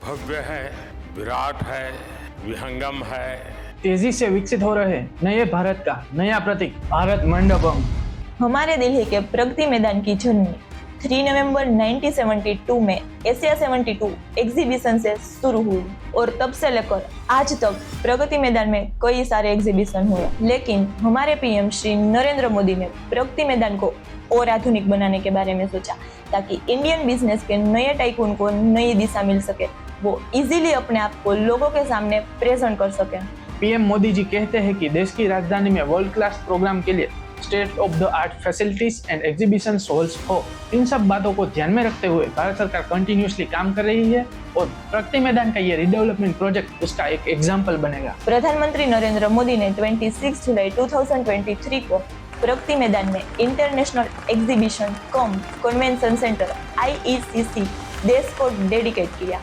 भव्य है, विराट है, विहंगम है। तेजी से विकसित हो रहे नए भारत का नया प्रतीक भारत मंडपम। हमारे दिल्ली के प्रगति मैदान की जर्नी 3 नवंबर 1972 में एशिया 72 एग्जीबिशन से शुरू हुई और तब से लेकर आज तक प्रगति मैदान में कई सारे एग्जीबिशन हुए। लेकिन हमारे पीएम श्री नरेंद्र मोदी ने प्रगति मैदान को और आधुनिक बनाने के बारे में सोचा ताकि इंडियन बिजनेस के नए टाइकून को नई दिशा मिल सके, वो इजीली अपने आप को लोगों के सामने प्रेजेंट कर सके। पीएम मोदी जी कहते हैं कि देश की राजधानी में वर्ल्ड क्लास प्रोग्राम के लिए state of the art facilities and exhibition halls हो। इन सब बातों को ध्यान में रखते हुए भारत सरकार कंटिन्यूसली काम कर रही है और प्रगति मैदान का ये रिडेवलपमेंट प्रोजेक्ट उसका एक एग्जाम्पल बनेगा। प्रधानमंत्री नरेंद्र मोदी ने 26 जुलाई 2023 को प्रगति मैदान में इंटरनेशनल एग्जीबिशन कम कन्वेंशन सेंटर IECC देश को डेडिकेट किया।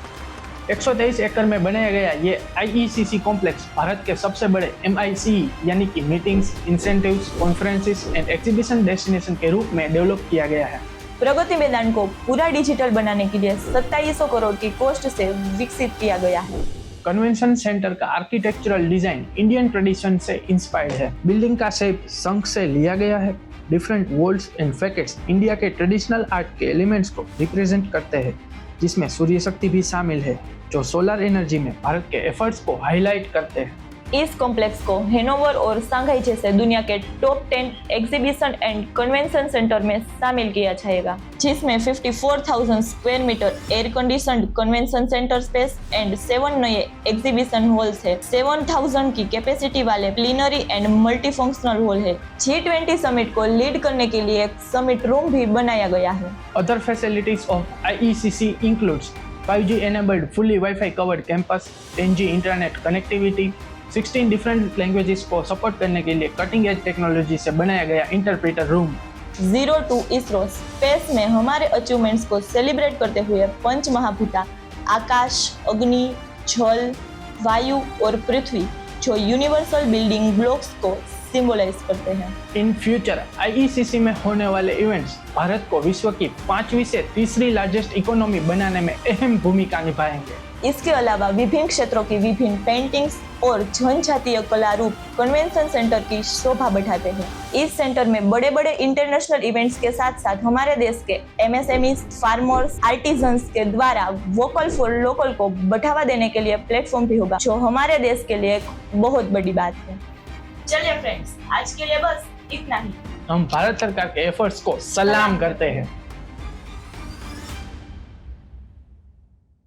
123 एकड़ में बनाया गया ये IECC कॉम्प्लेक्स भारत के सबसे बड़े MICE यानी कि meetings, incentives, conferences and exhibition destination के रूप में डेवलप किया गया है। प्रगति मैदान को पूरा डिजिटल बनाने के लिए 2700 करोड़ की कॉस्ट से विकसित किया गया है। कन्वेंशन सेंटर का आर्किटेक्चरल डिजाइन इंडियन ट्रेडिशन से इंस्पायर्ड है। बिल्डिंग का शेप शंख से लिया गया है। डिफरेंट वॉल्स एंड फैकेट्स इंडिया के ट्रेडिशनल आर्ट के एलिमेंट्स को रिप्रेजेंट करते हैं, जिसमें सूर्य शक्ति भी शामिल है, जो सोलर एनर्जी में भारत के एफर्ट्स को हाईलाइट करते हैं। इस कॉम्प्लेक्स को हैनोवर और शंघाई जैसे दुनिया के top 10 exhibition and convention centre में शामिल किया जाएगा, जिसमें 54,000 square metre air conditioned convention centre space and 7 नए एग्जीबिशन हॉल्स है। 7,000 की कैपेसिटी वाले प्लीनरी एंड मल्टीफंक्शनल हॉल है। G20 समिट को लीड करने के लिए एक समिट रूम भी बनाया गया है। Other facilities of IECC includes 5G enabled fully Wi-Fi covered campus, 10G internet connectivity, 16 different languages को सपोर्ट करने के लिए कटिंग एज टेक्नोलॉजी से बनाया गया इंटरप्रेटर रूम। 02 इसरो स्पेस में हमारे अचीवमेंट्स को सेलिब्रेट करते हुए पंच महाभूता आकाश, अग्नि, जल, वायु और पृथ्वी जो यूनिवर्सल बिल्डिंग ब्लॉक्स को सिंबलाइज करते हैं। इन फ्यूचर IECC में होने वाले इवेंट्स भारत को विश्व की 5वीं से तीसरी लार्जेस्ट इकोनॉमी बनाने में अहम भूमिका निभाएंगे। इसके अलावा विभिन्न क्षेत्रों की विभिन्न पेंटिंग्स और जनजातीय कला रूप कन्वेंशन सेंटर की शोभा बढ़ाते हैं। इस सेंटर में बड़े बड़े इंटरनेशनल इवेंट्स के साथ साथ हमारे देश के MSMEs, फार्मर्स, आर्टिजन्स के द्वारा वोकल फॉर लोकल को बढ़ावा देने के लिए प्लेटफॉर्म भी होगा, जो हमारे देश के लिए एक बहुत बड़ी बात है। चलिए फ्रेंड्स, आज के लिए बस इतना ही। हम भारत सरकार के एफर्ट्स को सलाम करते हैं।